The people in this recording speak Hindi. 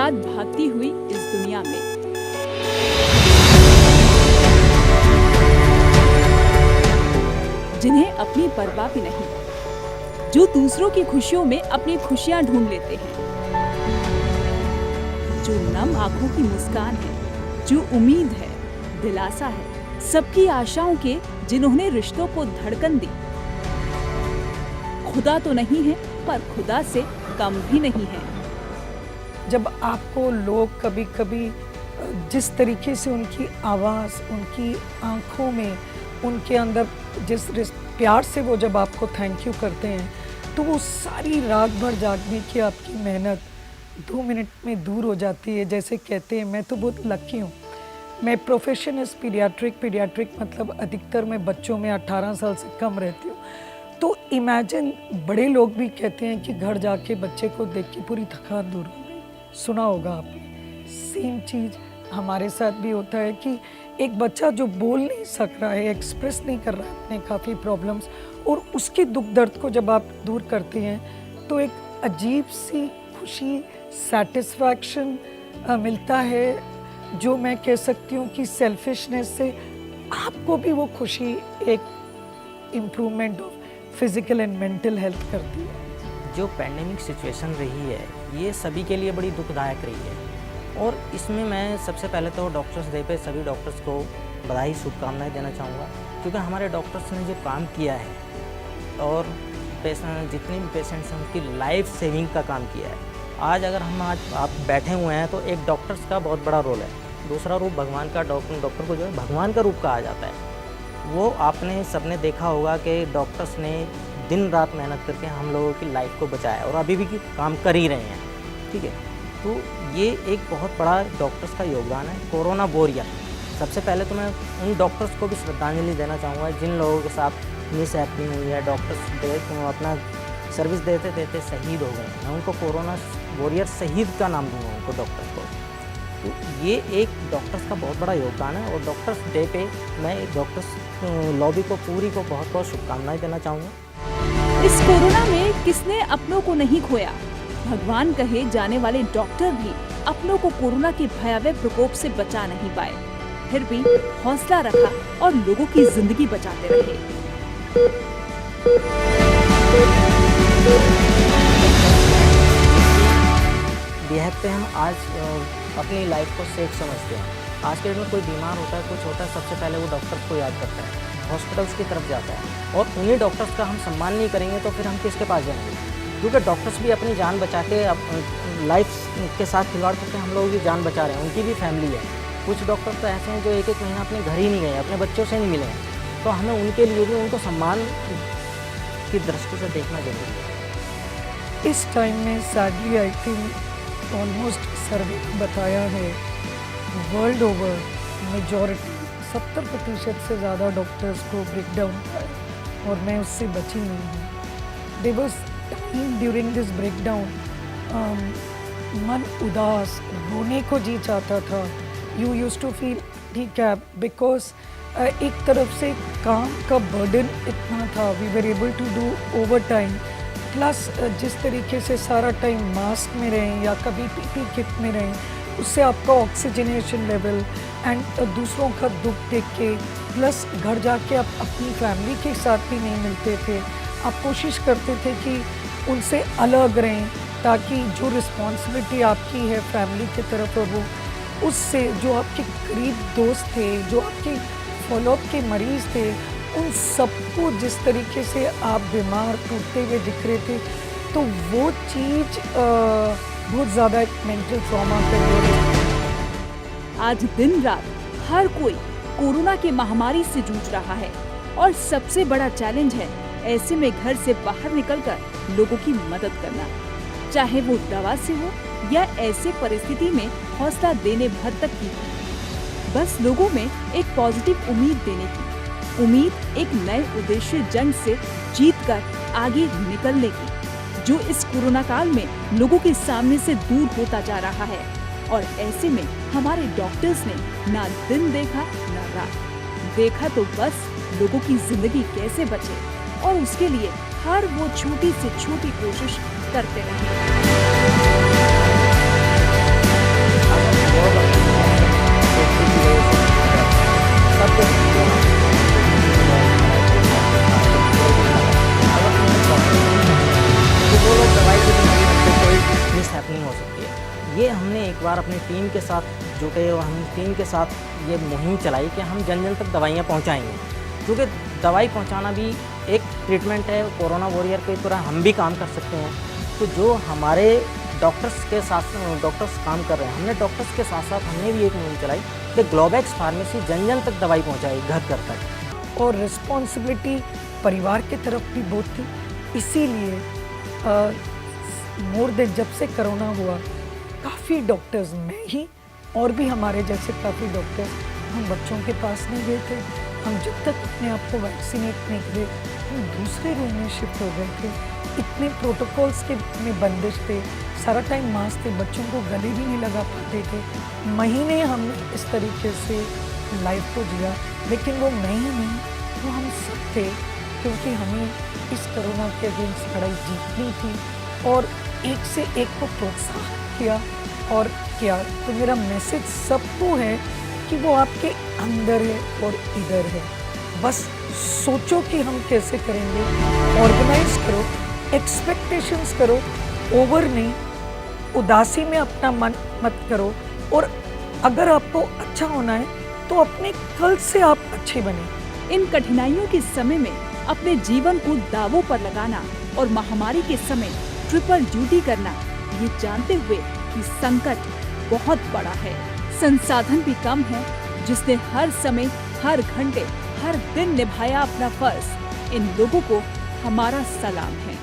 साथ भागती हुई इस दुनिया में। जिन्हें अपनी परवाह भी नहीं, जो दूसरों की खुशियों में अपनी खुशियां ढूंढ लेते हैं, जो नम आंखों की मुस्कान है, जो उम्मीद है, दिलासा है, सबकी आशाओं के, जिन्होंने रिश्तों को धड़कन दी। खुदा तो नहीं है, पर खुदा से कम भी नहीं है। जब आपको लोग कभी कभी जिस तरीके से उनकी आवाज़, उनकी आंखों में, उनके अंदर जिस प्यार से वो जब आपको थैंक यू करते हैं, तो वो सारी रात भर जागने की आपकी मेहनत 2 मिनट में दूर हो जाती है। जैसे कहते हैं, मैं तो बहुत लकी हूँ, मैं प्रोफेशन इज पीडियाट्रिक मतलब अधिकतर मैं बच्चों में 18 साल से कम रहती हूँ। तो इमेजिन, बड़े लोग भी कहते हैं कि घर जाके बच्चे को देख के पूरी थकान दूर हो गई। सुना होगा आपने, सेम चीज़ हमारे साथ भी होता है कि एक बच्चा जो बोल नहीं सक रहा है, एक्सप्रेस नहीं कर रहा है अपने काफ़ी प्रॉब्लम्स, और उसके दुख दर्द को जब आप दूर करते हैं तो एक अजीब सी खुशी, सेटिस्फैक्शन मिलता है, जो मैं कह सकती हूँ कि सेल्फिशनेस से आपको भी वो खुशी एक improvement of physical and mental health करती है। जो पैंडेमिक सिचुएशन रही है, ये सभी के लिए बड़ी दुखदायक रही है, और इसमें मैं सबसे पहले तो डॉक्टर्स डे पे सभी डॉक्टर्स को बधाई, शुभकामनाएं देना चाहूँगा, क्योंकि हमारे डॉक्टर्स ने जो काम किया है और जितने भी पेशेंट्स हैं उनकी लाइफ सेविंग का काम किया है। आज अगर हम आप बैठे हुए हैं तो एक डॉक्टर्स का बहुत बड़ा रोल है। दूसरा रूप भगवान का, डॉक्टर को जो है भगवान का रूप कहा जाता है। वो आपने सबने देखा होगा कि डॉक्टर्स ने दिन रात मेहनत करके हम लोगों की लाइफ को बचाया और अभी भी काम कर ही रहे हैं, ठीक है। तो ये एक बहुत बड़ा डॉक्टर्स का योगदान है। कोरोना वॉरियर, सबसे पहले तो मैं उन डॉक्टर्स को भी श्रद्धांजलि देना चाहूँगा जिन लोगों के साथ मिस हैपनिंग हुई है। डॉक्टर्स अपना सर्विस देते देते शहीद हो गए, मैं उनको कोरोना वॉरियर शहीद का नाम दूँगा उनको, डॉक्टर्स को। तो ये एक डॉक्टर्स का बहुत बड़ा योगदान है, और डॉक्टर्स डे पे मैं डॉक्टर्स लॉबी को पूरी को बहुत बहुत शुभकामनाएं देना चाहूँगा। इस कोरोना में किसने अपनों को नहीं खोया। भगवान कहे जाने वाले डॉक्टर भी अपनों को कोरोना के भयावह प्रकोप से बचा नहीं पाए, फिर भी हौसला रखा और लोगों की जिंदगी बचाते रहे। बेहद पे हम आज अपनी लाइफ को सेफ समझते हैं। आज के दिन में कोई बीमार होता है, कुछ होता है, सबसे पहले वो डॉक्टर्स को याद करता है, हॉस्पिटल्स की तरफ जाता है, और उन्हीं डॉक्टर्स का हम सम्मान नहीं करेंगे तो फिर हम किसके पास जाएंगे? क्योंकि डॉक्टर्स भी अपनी जान बचा के, लाइफ के साथ खिलवाड़ करके हम लोगों की जान बचा रहे हैं। उनकी भी फैमिली है। कुछ डॉक्टर तो ऐसे हैं जो एक महीना अपने घर ही नहीं गए, अपने बच्चों से नहीं मिले हैं। तो हमें उनके लिए भी उनको सम्मान की दृष्टि से देखना जरूरी है। इस टाइम में सैडली आई थिंक ऑलमोस्ट सर्वे बताया है, वर्ल्ड ओवर मेजॉरिटी 70% से ज़्यादा डॉक्टर्स को ब्रेकडाउन हुआ है, और मैं उससे बची नहीं हूँ। There was time during this breakdown, मन उदास, रोने को जी चाहता था। यू यूज्ड टू फील ठीक है, बिकॉज एक तरफ से काम का बर्डन इतना था, we were able to do over time, plus जिस तरीके से सारा टाइम मास्क में रहें या कभी पीपी किट में रहें, उससे आपका ऑक्सीजनेशन लेवल एंड दूसरों का दुख देख के, प्लस घर जाके आप अपनी फैमिली के साथ भी नहीं मिलते थे। आप कोशिश करते थे कि उनसे अलग रहें, ताकि जो रिस्पॉन्सिबिलिटी आपकी है फैमिली की तरफ, और वो उससे जो आपके करीब दोस्त थे, जो आपके फॉलोअप के मरीज़ थे, उन सबको जिस तरीके से आप बीमार टूटते हुए दिख रहे थे, तो वो चीज़ बहुत ज़्यादा एक मेंटल ट्रॉमा कर रही है। आज दिन रात हर कोई कोरोना की महामारी से जूझ रहा है, और सबसे बड़ा चैलेंज है ऐसे में घर से बाहर निकलकर लोगों की मदद करना, चाहे वो दवा से हो या ऐसे परिस्थिति में हौसला देने भर तक की। बस लोगों में एक पॉजिटिव उम्मीद देने की, उम्मीद एक नए उद्देश्य जंग से जीतकर आगे निकलने की, जो इस कोरोना काल में लोगों के सामने से दूर होता जा रहा है। और ऐसे में हमारे डॉक्टर्स ने ना दिन देखा ना रात, देखा तो बस लोगों की जिंदगी कैसे बचे, और उसके लिए हर वो छोटी से छोटी कोशिश करते रहे। बताते हैं। तो वो लोग दवाई की बीमारी में कोई मिस हैपनिंग हो सकती है। ये हमने एक बार अपनी टीम के साथ जुटे और हम टीम के साथ ये मुहिम चलाई कि हम जन जन तक दवाइयाँ पहुँचाएँगे, क्योंकि दवाई पहुँचाना भी एक ट्रीटमेंट है। कोरोना वॉरियर की तरह हम भी काम कर सकते हैं। तो जो हमारे डॉक्टर्स के साथ डॉक्टर्स काम कर रहे हैं, हमने डॉक्टर्स के साथ साथ हमने भी एक मुहिम चलाई कि ग्लोबैक्स फार्मेसी जन जन तक दवाई पहुँचाए, घर घर तक। और रिस्पॉन्सिबिलिटी परिवार की तरफ भी बहुत थी, इसीलिए मोर देन जब से कोरोना हुआ काफ़ी डॉक्टर्स, मैं ही और भी हमारे जैसे काफ़ी डॉक्टर्स, हम बच्चों के पास नहीं गए थे। हम जब तक अपने आप को वैक्सीनेट नहीं करे हम दूसरे रूम में शिफ्ट हो गए थे। इतने प्रोटोकॉल्स के में बंदिश थे, सारा टाइम मास्क थे, बच्चों को गले भी नहीं लगा पाते थे। महीने हमने इस तरीके से लाइफ को जिया, लेकिन वो मैं ही नहीं, वो हम सब थे, क्योंकि हमें इस कोरोना के अगेंस्ट लड़ाई जीतनी थी और एक से एक को प्रोत्साहन किया और किया। तो मेरा मैसेज सबको है कि वो आपके अंदर है और इधर है, बस सोचो कि हम कैसे करेंगे, ऑर्गेनाइज करो, एक्सपेक्टेशंस करो, ओवर नहीं, उदासी में अपना मन मत करो। और अगर आपको अच्छा होना है तो अपने कल से आप अच्छे बने। इन कठिनाइयों के समय में अपने जीवन को दांवों पर लगाना और महामारी के समय ट्रिपल ड्यूटी करना, ये जानते हुए कि संकट बहुत बड़ा है, संसाधन भी कम है, जिसने हर समय, हर घंटे, हर दिन निभाया अपना फर्ज, इन लोगों को हमारा सलाम है।